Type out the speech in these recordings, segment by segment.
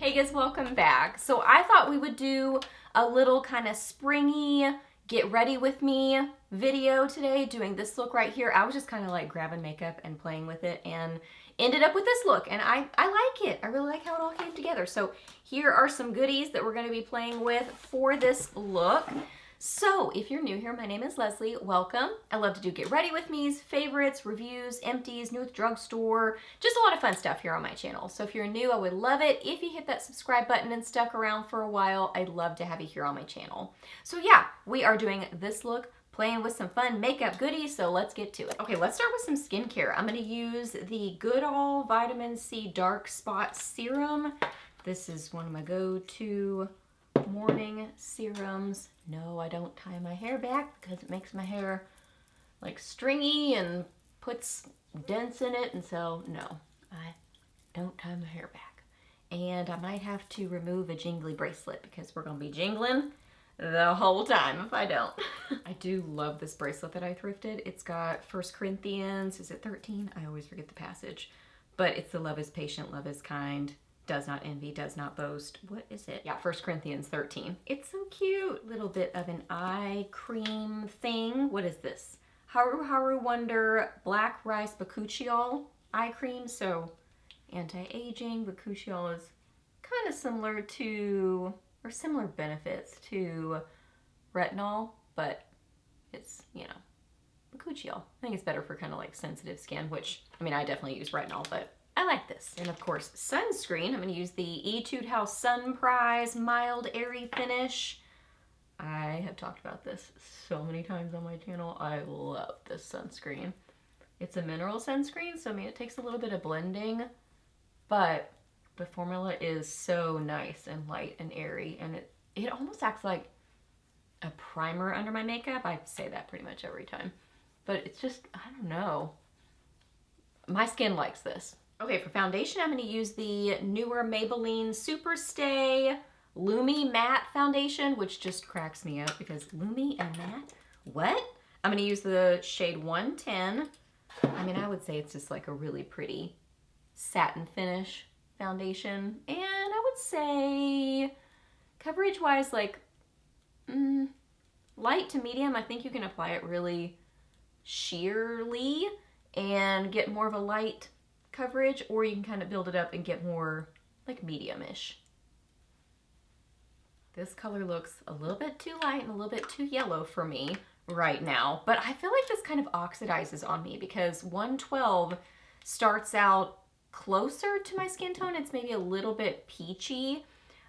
Hey guys, welcome back. So I thought we would do a little kind of springy, get ready with me video today, doing this look right here. I was just kind of like grabbing makeup and playing with it and ended up with this look, and I like it. I really like how it all came together. So here are some goodies that we're going to be playing with for this look. So if you're new here, my name is Leslie. Welcome. I love to do get ready with me's, favorites, reviews, empties, new at the drugstore, just a lot of fun stuff here on my channel. So if you're new, I would love it if you hit that subscribe button and stuck around for a while. I'd love to have you here on my channel. So yeah, we are doing this look, playing with some fun makeup goodies, so let's get to it. Okay, let's start with some skincare. I'm gonna use the Goodall Vitamin C Dark Spot Serum. This is one of my go-to morning serums. No, I don't tie my hair back because it makes my hair like stringy and puts dents in it, and so no, I don't tie my hair back. And I might have to remove a jingly bracelet because we're gonna be jingling the whole time if I don't. I do love this bracelet that I thrifted. It's got 1 Corinthians, is it 13? I always forget the passage, but it's the love is patient, love is kind, does not envy, does not boast. What is it? Yeah, 1 Corinthians 13. It's so cute. Little bit of an eye cream thing. What is this? Haru Haru Wonder Black Rice Bakuchiol eye cream. So anti-aging. Bakuchiol is kind of similar to, or similar benefits to retinol, but it's, you know, Bakuchiol. I think it's better for kind of like sensitive skin, which, I mean, I definitely use retinol, but I like this. And of course, sunscreen. I'm going to use the Etude House Sun Prize Mild Airy Finish. I have talked about this so many times on my channel. I love this sunscreen. It's a mineral sunscreen, so I mean, it takes a little bit of blending, but the formula is so nice and light and airy, and it almost acts like a primer under my makeup. I say that pretty much every time, but it's just, I don't know. My skin likes this. Okay, for foundation, I'm going to use the newer Maybelline Superstay lumi-matte foundation, which just cracks me up because lumi and matte? What? I'm going to use the shade 110. I mean, I would say it's just like a really pretty satin finish foundation. And I would say coverage-wise, like light to medium. I think you can apply it really sheerly and get more of a light coverage, or you can kind of build it up and get more like medium-ish. This color looks a little bit too light and a little bit too yellow for me right now, but I feel like this kind of oxidizes on me because 112 starts out closer to my skin tone. It's maybe a little bit peachy,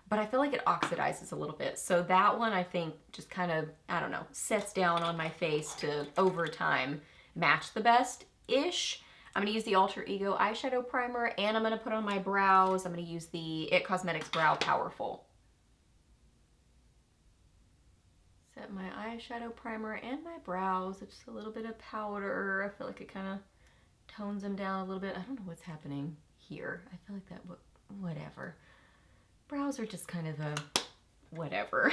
but I feel like it oxidizes a little bit. So that one I think just kind of, I don't know, sets down on my face to over time match the best-ish. I'm going to use the Alter Ego eyeshadow primer, and I'm going to put on my brows. I'm going to use the It Cosmetics Brow Powerful. Set my eyeshadow primer and my brows. It's just a little bit of powder. I feel like it kind of tones them down a little bit. I don't know what's happening here. I feel like that, whatever. Brows are just kind of a whatever.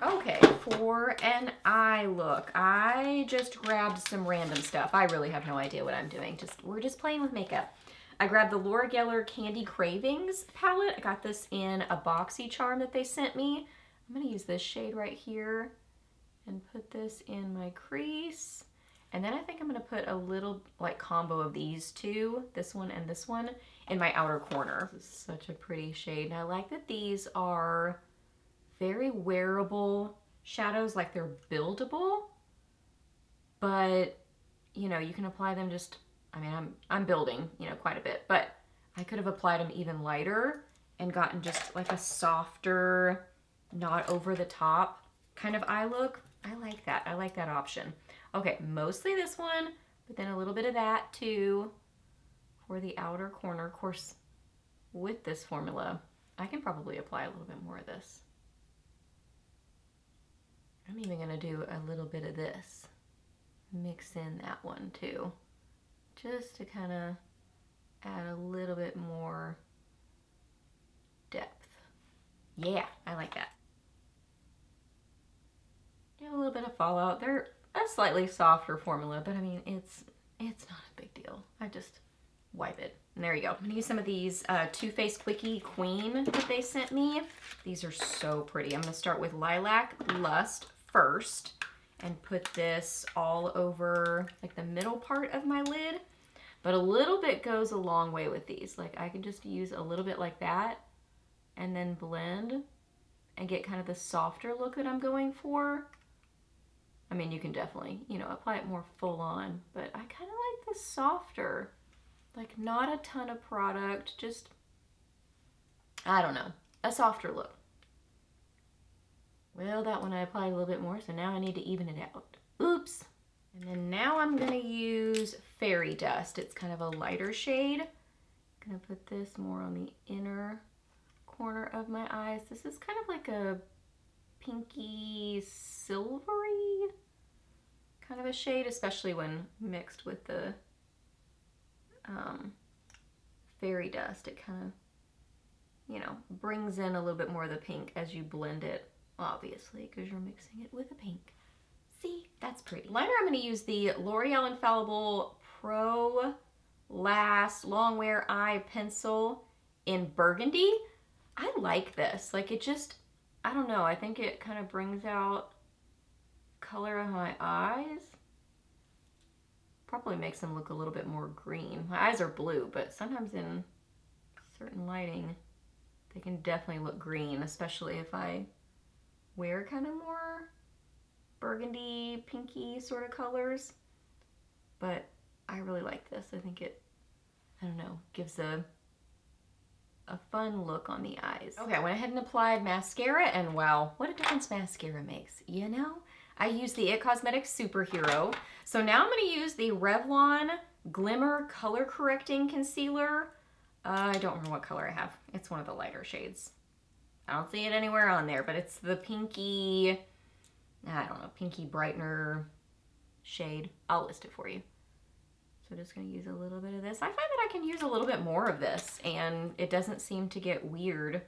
Okay, for an eye look, I just grabbed some random stuff. I really have no idea what I'm doing. We're just playing with makeup. I grabbed the Laura Geller Candy Cravings palette. I got this in a boxy charm that they sent me. I'm going to use this shade right here and put this in my crease. And then I think I'm going to put a little like combo of these two, this one and this one, in my outer corner. This is such a pretty shade. And I like that these are very wearable shadows, like they're buildable, but you know, you can apply them just, I mean, I'm building, you know, quite a bit, but I could have applied them even lighter and gotten just like a softer, not over the top kind of eye look. I like that. I like that option. Okay, mostly this one, but then a little bit of that too for the outer corner. Of course, with this formula, I can probably apply a little bit more of this. I'm even going to do a little bit of this. Mix in that one too. Just to kind of add a little bit more depth. Yeah, I like that. A little bit of fallout. They're a slightly softer formula, but I mean, it's not a big deal. I just wipe it And there you go. I'm gonna use some of these Too Faced Quickie Queen that they sent me. These are so pretty. I'm gonna start with Lilac Lust first and put this all over like the middle part of my lid. But a little bit goes a long way with these. Like I can just use a little bit like that and then blend and get kind of the softer look that I'm going for. I mean, you can definitely, you know, apply it more full on, but I kind of like the softer, like not a ton of product, just, I don't know, a softer look. Well, that one I applied a little bit more, so now I need to even it out. Oops. And then now I'm gonna use Fairy Dust. It's kind of a lighter shade. I'm gonna put this more on the inner corner of my eyes. This is kind of like a pinky silvery kind of a shade, especially when mixed with the Fairy Dust. It kind of, you know, brings in a little bit more of the pink as you blend it, obviously, because you're mixing it with a pink. See, that's pretty. Liner, I'm going to use the L'Oreal Infallible Pro Last Long Wear Eye Pencil in Burgundy. I like this. Like it just, I don't know, I think it kind of brings out color of my eyes. Probably makes them look a little bit more green. My eyes are blue, but sometimes in certain lighting, they can definitely look green, especially if I wear kind of more burgundy, pinky sort of colors. But I really like this. I think it, I don't know, gives a fun look on the eyes. Okay, I went ahead and applied mascara, and wow, what a difference mascara makes, you know? I used the IT Cosmetics Superhero. So now I'm gonna use the Revlon Glimmer Color Correcting Concealer. I don't remember what color I have. It's one of the lighter shades. I don't see it anywhere on there, but it's the pinky, I don't know, pinky brightener shade. I'll list it for you. So just gonna use a little bit of this. I find that I can use a little bit more of this and it doesn't seem to get weird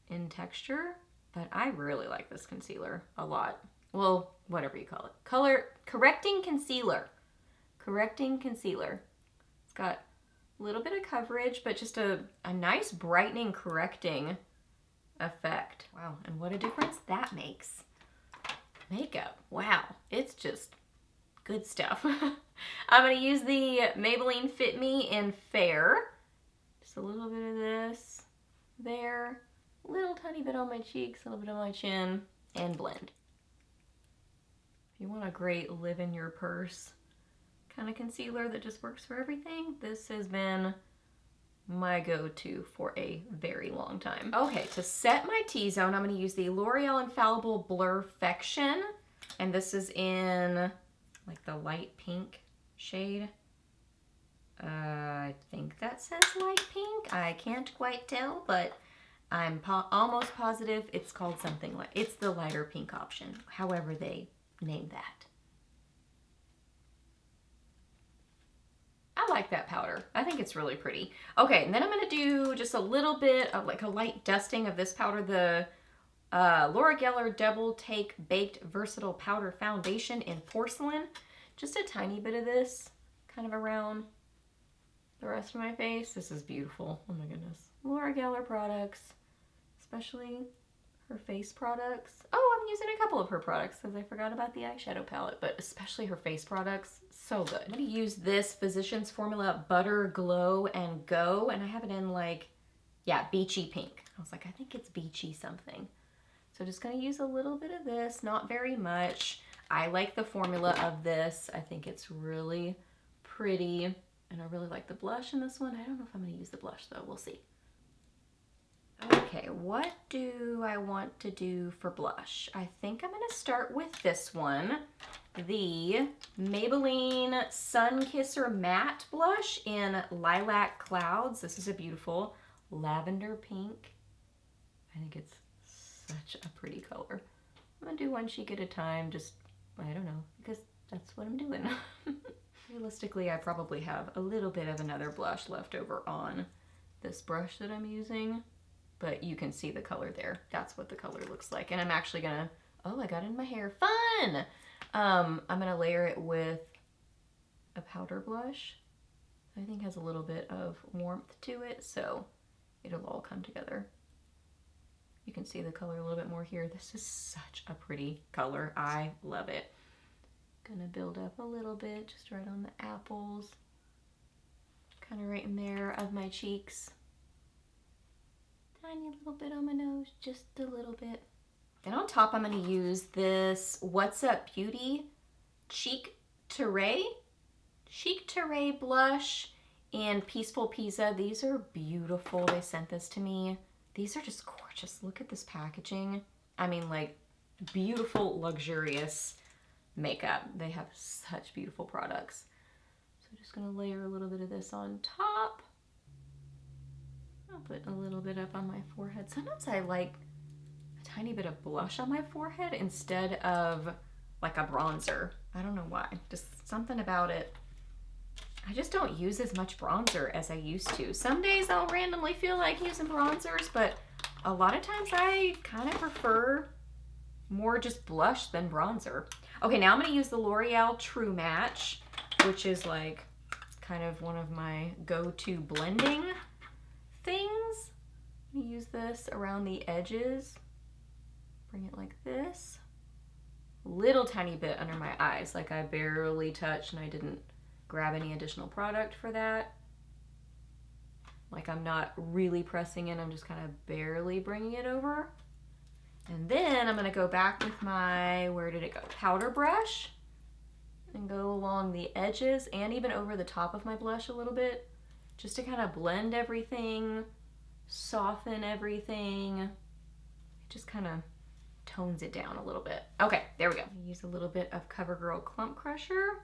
in texture, but I really like this concealer a lot. Well, whatever you call it. Color correcting concealer. Correcting concealer. It's got a little bit of coverage, but just a nice brightening, correcting effect. Wow, and what a difference that makes. Makeup, wow, it's just good stuff. I'm gonna use the Maybelline Fit Me in Fair. Just a little bit of this there, a little tiny bit on my cheeks, a little bit on my chin, and blend. If you want a great live in your purse kind of concealer that just works for everything, this has been my go-to for a very long time. Okay, to set my T-zone, I'm gonna use the L'Oreal Infallible Blur-fection, and this is in like the light pink shade. I think that says light pink. I can't quite tell, but I'm almost positive it's called something like, it's the lighter pink option, however they name that. I like that powder. I think it's really pretty. Okay, and then I'm gonna do just a little bit of like a light dusting of this powder, the Laura Geller Double Take Baked Versatile Powder Foundation in Porcelain. Just a tiny bit of this kind of around the rest of my face. This is beautiful. Oh my goodness. Laura Geller products, especially her face products. Oh, I'm using a couple of her products because I forgot about the eyeshadow palette, but especially her face products, so good. I'm gonna use this Physicians Formula Butter Glow and Go, and I have it in like, yeah, beachy pink. I was like, I think it's beachy something. So just gonna use a little bit of this, not very much. I like the formula of this. I think it's really pretty, and I really like the blush in this one. I don't know if I'm gonna use the blush though, we'll see. Okay, what do I want to do for blush? I think I'm gonna start with this one, the Maybelline Sun Kisser Matte Blush in Lilac Clouds. This is a beautiful lavender pink. I think it's such a pretty color. I'm gonna do one cheek at a time, just, I don't know, because that's what I'm doing. Realistically, I probably have a little bit of another blush left over on this brush that I'm using, but you can see the color there. That's what the color looks like. And I'm actually gonna, oh, I got it in my hair, fun! I'm gonna layer it with a powder blush I think has a little bit of warmth to it, so it'll all come together. You can see the color a little bit more here. This is such a pretty color. I love it. Gonna build up a little bit, just right on the apples. Kind of right in there of my cheeks. Tiny little bit on my nose, just a little bit. And on top, I'm gonna use this What's Up Beauty Chic Terray blush in Peaceful Pizza. These are beautiful. They sent this to me. These are just gorgeous. Look at this packaging. I mean, like, beautiful, luxurious makeup. They have such beautiful products. So I'm just gonna layer a little bit of this on top. I'll put a little bit up on my forehead. Sometimes I like a tiny bit of blush on my forehead instead of like a bronzer. I don't know why, just something about it. I just don't use as much bronzer as I used to. Some days I'll randomly feel like using bronzers, but a lot of times I kind of prefer more just blush than bronzer. Okay, now I'm gonna use the L'Oreal True Match, which is like kind of one of my go-to blending things. I'm gonna use this around the edges. Bring it like this. Little tiny bit under my eyes, like I barely touched and I didn't grab any additional product for that. Like I'm not really pressing in, I'm just kind of barely bringing it over. And then I'm gonna go back with my, where did it go? Powder brush, and go along the edges and even over the top of my blush a little bit, just to kind of blend everything, soften everything. It just kind of tones it down a little bit. Okay, there we go. Use a little bit of CoverGirl Clump Crusher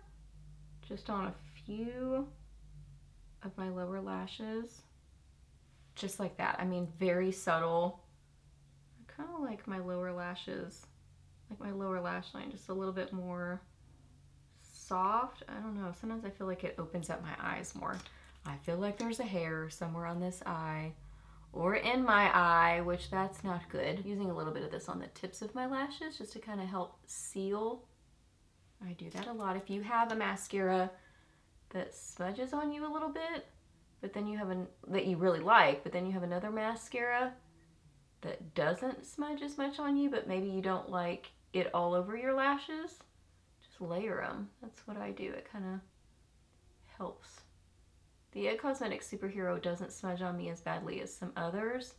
just on a few of my lower lashes. Just like that. I mean, very subtle. I kind of like my lower lashes, like my lower lash line, just a little bit more soft. I don't know. Sometimes I feel like it opens up my eyes more. I feel like there's a hair somewhere on this eye or in my eye, which that's not good. Using a little bit of this on the tips of my lashes just to kind of help seal. I do that a lot. If you have a mascara that smudges on you a little bit, but then you have that you really like, but then you have another mascara that doesn't smudge as much on you, but maybe you don't like it all over your lashes, just layer them. That's what I do. It kind of helps. The It Cosmetics Superhero doesn't smudge on me as badly as some others,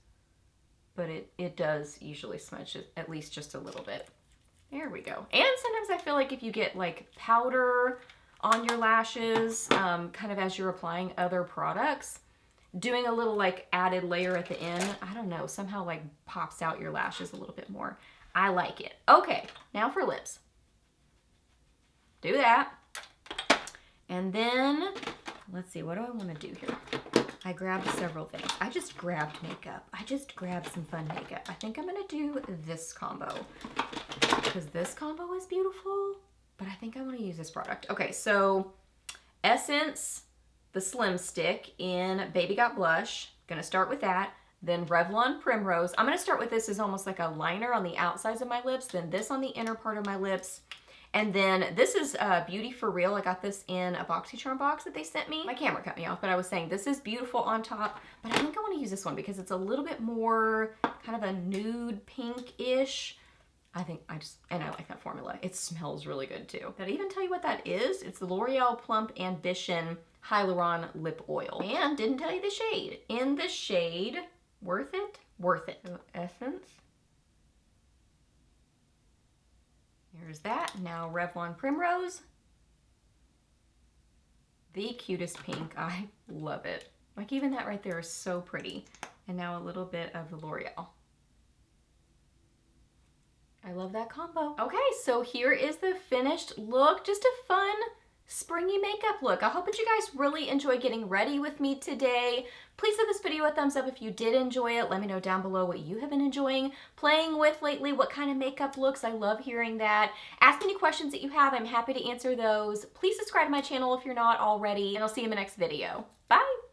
but it does usually smudge at least just a little bit. There we go. And sometimes I feel like if you get like powder on your lashes, kind of as you're applying other products, doing a little like added layer at the end, I don't know, somehow like pops out your lashes a little bit more. I like it. Okay, now for lips. Do that. And then, let's see, what do I want to do here? I grabbed several things. I just grabbed makeup. I just grabbed some fun makeup. I think I'm gonna do this combo because this combo is beautiful, but I think I want to use this product. Okay, so Essence, the Slim Stick in Baby Got Blush. Gonna start with that. Then Revlon Primrose. I'm gonna start with this as almost like a liner on the outsides of my lips, then this on the inner part of my lips. And then this is Beauty For Real. I got this in a BoxyCharm box that they sent me. My camera cut me off, but I was saying this is beautiful on top, but I think I want to use this one because it's a little bit more kind of a nude pink-ish. I like that formula. It smells really good too. Did I even tell you what that is? It's the L'Oreal Plump Ambition Hyaluron Lip Oil. And didn't tell you the shade. In the shade, Worth It? Worth It. So Essence. Here's that. Now Revlon Primrose. The cutest pink. I love it. Like even that right there is so pretty. And now a little bit of the L'Oreal. I love that combo. Okay, so here is the finished look. Just a fun, springy makeup look. I hope that you guys really enjoy getting ready with me today. Please give this video a thumbs up if you did enjoy it. Let me know down below what you have been enjoying playing with lately, what kind of makeup looks. I love hearing that. Ask any questions that you have. I'm happy to answer those. Please subscribe to my channel if you're not already, and I'll see you in my next video. Bye!